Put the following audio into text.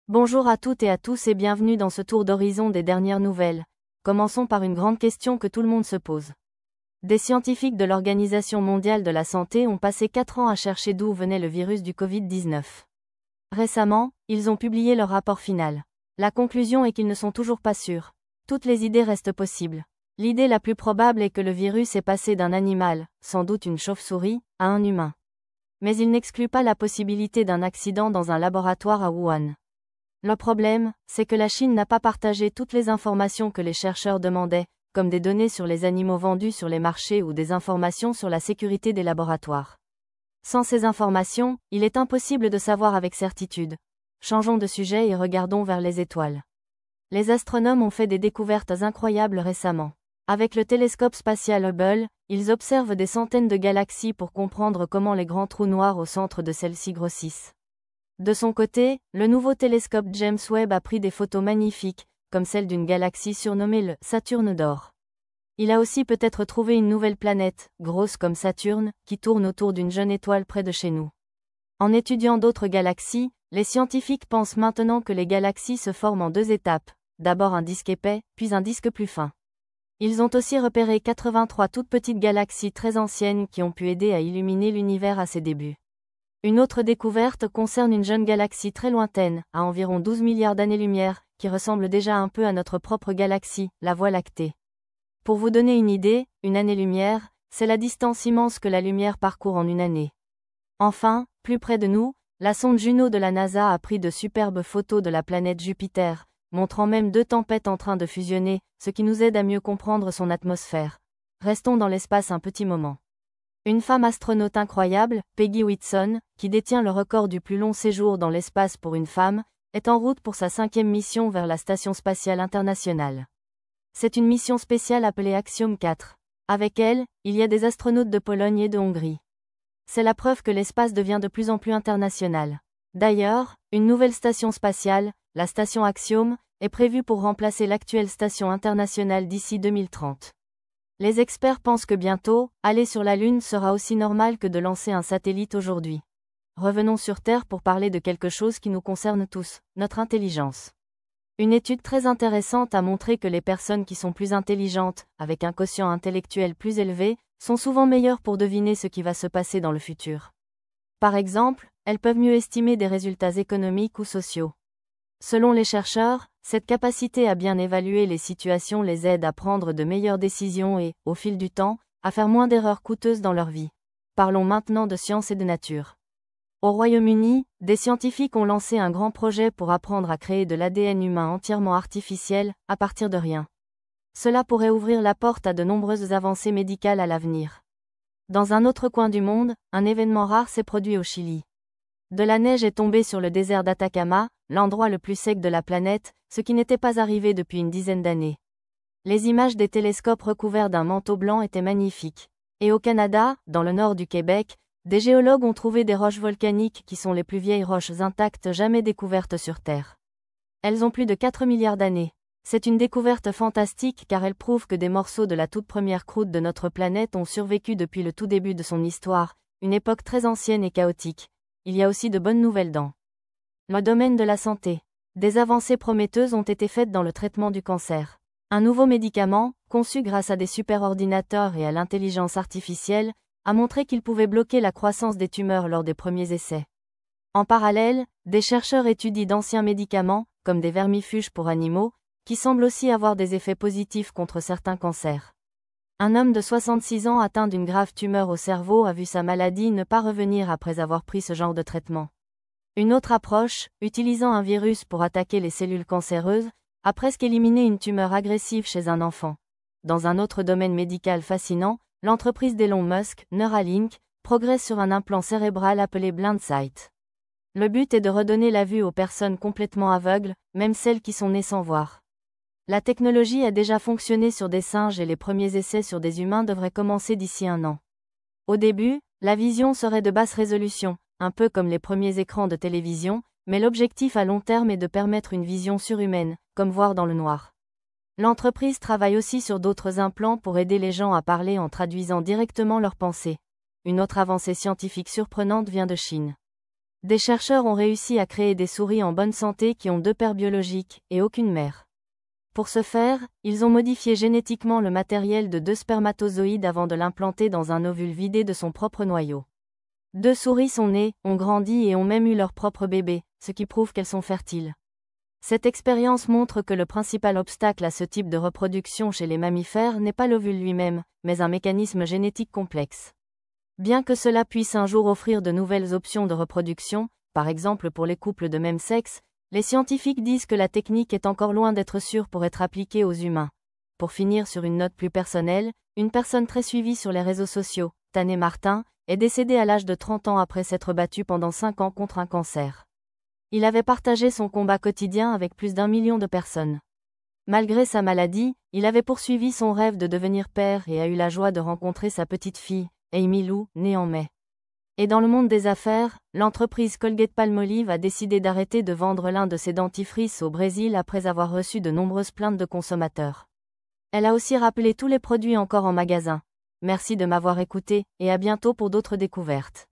Bonjour à toutes et à tous et bienvenue dans ce tour d'horizon des dernières nouvelles. Commençons par une grande question que tout le monde se pose. Des scientifiques de l'Organisation mondiale de la santé ont passé 4 ans à chercher d'où venait le virus du Covid-19. Récemment, ils ont publié leur rapport final. La conclusion est qu'ils ne sont toujours pas sûrs. Toutes les idées restent possibles. L'idée la plus probable est que le virus est passé d'un animal, sans doute une chauve-souris, à un humain. Mais il n'exclut pas la possibilité d'un accident dans un laboratoire à Wuhan. Le problème, c'est que la Chine n'a pas partagé toutes les informations que les chercheurs demandaient, comme des données sur les animaux vendus sur les marchés ou des informations sur la sécurité des laboratoires. Sans ces informations, il est impossible de savoir avec certitude. Changeons de sujet et regardons vers les étoiles. Les astronomes ont fait des découvertes incroyables récemment. Avec le télescope spatial Hubble, ils observent des centaines de galaxies pour comprendre comment les grands trous noirs au centre de celles-ci grossissent. De son côté, le nouveau télescope James Webb a pris des photos magnifiques, comme celle d'une galaxie surnommée le Saturne d'or. Il a aussi peut-être trouvé une nouvelle planète, grosse comme Saturne, qui tourne autour d'une jeune étoile près de chez nous. En étudiant d'autres galaxies, les scientifiques pensent maintenant que les galaxies se forment en 2 étapes, d'abord un disque épais, puis un disque plus fin. Ils ont aussi repéré 83 toutes petites galaxies très anciennes qui ont pu aider à illuminer l'univers à ses débuts. Une autre découverte concerne une jeune galaxie très lointaine, à environ 12 milliards d'années-lumière, qui ressemble déjà un peu à notre propre galaxie, la Voie lactée. Pour vous donner une idée, une année-lumière, c'est la distance immense que la lumière parcourt en une année. Enfin, plus près de nous, la sonde Juno de la NASA a pris de superbes photos de la planète Jupiter, montrant même 2 tempêtes en train de fusionner, ce qui nous aide à mieux comprendre son atmosphère. Restons dans l'espace un petit moment. Une femme astronaute incroyable, Peggy Whitson, qui détient le record du plus long séjour dans l'espace pour une femme, est en route pour sa 5e mission vers la Station spatiale internationale. C'est une mission spéciale appelée Axiom 4. Avec elle, il y a des astronautes de Pologne et de Hongrie. C'est la preuve que l'espace devient de plus en plus international. D'ailleurs, une nouvelle station spatiale, la station Axiom, est prévue pour remplacer l'actuelle station internationale d'ici 2030. Les experts pensent que bientôt, aller sur la Lune sera aussi normal que de lancer un satellite aujourd'hui. Revenons sur Terre pour parler de quelque chose qui nous concerne tous, notre intelligence. Une étude très intéressante a montré que les personnes qui sont plus intelligentes, avec un quotient intellectuel plus élevé, sont souvent meilleures pour deviner ce qui va se passer dans le futur. Par exemple, elles peuvent mieux estimer des résultats économiques ou sociaux. Selon les chercheurs, cette capacité à bien évaluer les situations les aide à prendre de meilleures décisions et, au fil du temps, à faire moins d'erreurs coûteuses dans leur vie. Parlons maintenant de science et de nature. Au Royaume-Uni, des scientifiques ont lancé un grand projet pour apprendre à créer de l'ADN humain entièrement artificiel, à partir de rien. Cela pourrait ouvrir la porte à de nombreuses avancées médicales à l'avenir. Dans un autre coin du monde, un événement rare s'est produit au Chili. De la neige est tombée sur le désert d'Atacama, l'endroit le plus sec de la planète, ce qui n'était pas arrivé depuis une dizaine d'années. Les images des télescopes recouverts d'un manteau blanc étaient magnifiques. Et au Canada, dans le nord du Québec, des géologues ont trouvé des roches volcaniques qui sont les plus vieilles roches intactes jamais découvertes sur Terre. Elles ont plus de 4 milliards d'années. C'est une découverte fantastique car elle prouve que des morceaux de la toute première croûte de notre planète ont survécu depuis le tout début de son histoire, une époque très ancienne et chaotique. Il y a aussi de bonnes nouvelles dans le domaine de la santé. Des avancées prometteuses ont été faites dans le traitement du cancer. Un nouveau médicament, conçu grâce à des superordinateurs et à l'intelligence artificielle, a montré qu'il pouvait bloquer la croissance des tumeurs lors des premiers essais. En parallèle, des chercheurs étudient d'anciens médicaments, comme des vermifuges pour animaux, qui semblent aussi avoir des effets positifs contre certains cancers. Un homme de 66 ans atteint d'une grave tumeur au cerveau a vu sa maladie ne pas revenir après avoir pris ce genre de traitement. Une autre approche, utilisant un virus pour attaquer les cellules cancéreuses, a presque éliminé une tumeur agressive chez un enfant. Dans un autre domaine médical fascinant, l'entreprise d'Elon Musk, Neuralink, progresse sur un implant cérébral appelé BlindSight. Le but est de redonner la vue aux personnes complètement aveugles, même celles qui sont nées sans voir. La technologie a déjà fonctionné sur des singes et les premiers essais sur des humains devraient commencer d'ici 1 an. Au début, la vision serait de basse résolution, un peu comme les premiers écrans de télévision, mais l'objectif à long terme est de permettre une vision surhumaine, comme voir dans le noir. L'entreprise travaille aussi sur d'autres implants pour aider les gens à parler en traduisant directement leurs pensées. Une autre avancée scientifique surprenante vient de Chine. Des chercheurs ont réussi à créer des souris en bonne santé qui ont 2 pères biologiques, et aucune mère. Pour ce faire, ils ont modifié génétiquement le matériel de 2 spermatozoïdes avant de l'implanter dans un ovule vidé de son propre noyau. 2 souris sont nées, ont grandi et ont même eu leur propre bébé, ce qui prouve qu'elles sont fertiles. Cette expérience montre que le principal obstacle à ce type de reproduction chez les mammifères n'est pas l'ovule lui-même, mais un mécanisme génétique complexe. Bien que cela puisse un jour offrir de nouvelles options de reproduction, par exemple pour les couples de même sexe, les scientifiques disent que la technique est encore loin d'être sûre pour être appliquée aux humains. Pour finir sur une note plus personnelle, une personne très suivie sur les réseaux sociaux, Tané Martin, est décédé à l'âge de 30 ans après s'être battu pendant 5 ans contre un cancer. Il avait partagé son combat quotidien avec plus d'1 million de personnes. Malgré sa maladie, il avait poursuivi son rêve de devenir père et a eu la joie de rencontrer sa petite fille, Amy Lou, née en mai. Et dans le monde des affaires, l'entreprise Colgate-Palmolive a décidé d'arrêter de vendre l'un de ses dentifrices au Brésil après avoir reçu de nombreuses plaintes de consommateurs. Elle a aussi rappelé tous les produits encore en magasin. Merci de m'avoir écouté, et à bientôt pour d'autres découvertes.